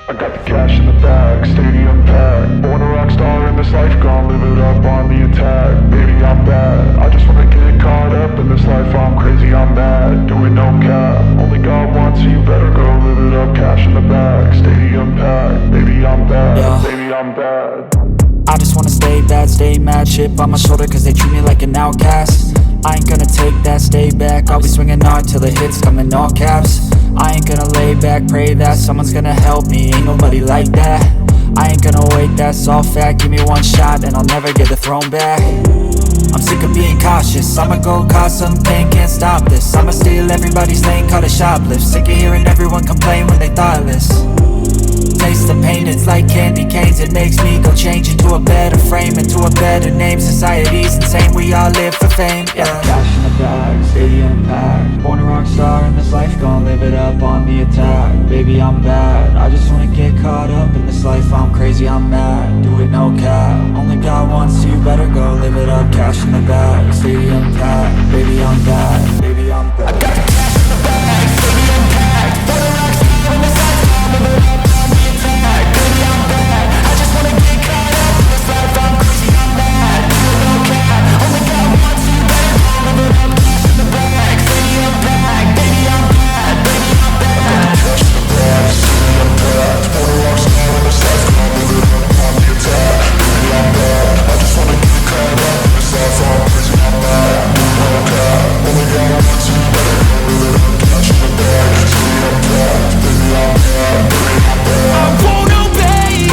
I got the cash in the bag, stadium packed. Born a rock star in this life, gon' live it up on the attack. Baby, I'm bad, I just wanna get caught up in this life. I'm crazy, I'm mad, doing no cap. Only God wants, so you better go live it up. Cash in the bag, stadium packed. Baby, I'm bad, Yeah. baby, I'm bad. I just wanna stay bad, stay mad. Chip on my shoulder cause they treat me like an outcast. I ain't gonna take that, stay back. I'll be swinging hard till the hits come in all caps. I ain't gonna lay back, pray that someone's gonna help me. Ain't nobody like that. I ain't gonna wait, that's all fact. Give me one shot and I'll never get the throne back. I'm sick of being cautious, I'ma go cause some pain, can't stop this. I'ma steal everybody's lane, call it shoplift. Sick of hearing everyone complain when they thoughtless. Taste the pain, it's like candy canes. It makes me go change into a better frame, into a better name. Society's insane, we all live for fame, yeah. Cash in the bag, stadium packed. Born a rock star in this life, gon' live it up on the attack. Baby, I'm bad, I just wanna get caught up in this life. I'm crazy, I'm mad, do it no cap. Only God wants, so you better go live it up. Cash in the bag, stadium packed. Baby, I'm bad, baby, I'm bad. I got the cash in the bag, stadium packed. Born a rock star in this life, gon' live it up on the attack. Baby, I'm bad, I just wanna get caught up in this life. I'm crazy, I'm mad, do it no cap. Only God wants, so you better go live it up. Cash in the bag, stadium packed. Baby, I'm bad, baby, I'm bad. Cash in the bag, stadium packed. Born a rock star in this life, gon' live it up on the attack. Baby, I'm bad, I just wanna get caught up in this life. I'm crazy, I'm mad, do it no cap. Only God wants, so you better go live it up. Cash in the bag, stadium packed. Baby, I'm bad, baby, I'm bad. I won't obey.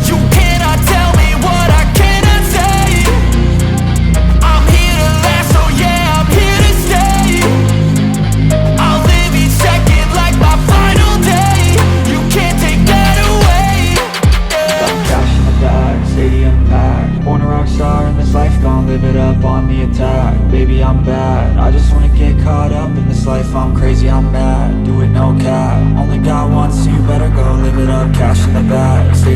You cannot tell me what I cannot say. I'm here to last, so yeah, I'm here to stay. I'll live each second like my final day. You can't take that away, yeah. Cash in the bag, stadium packed. Born a rock star in this life, gon' live it up on the attack. Baby, I'm bad, I just wanna get caught up in this life. I'm crazy, I'm mad, do it no cap. Only God wants, so you better go live it up. Cash in the bag, stadium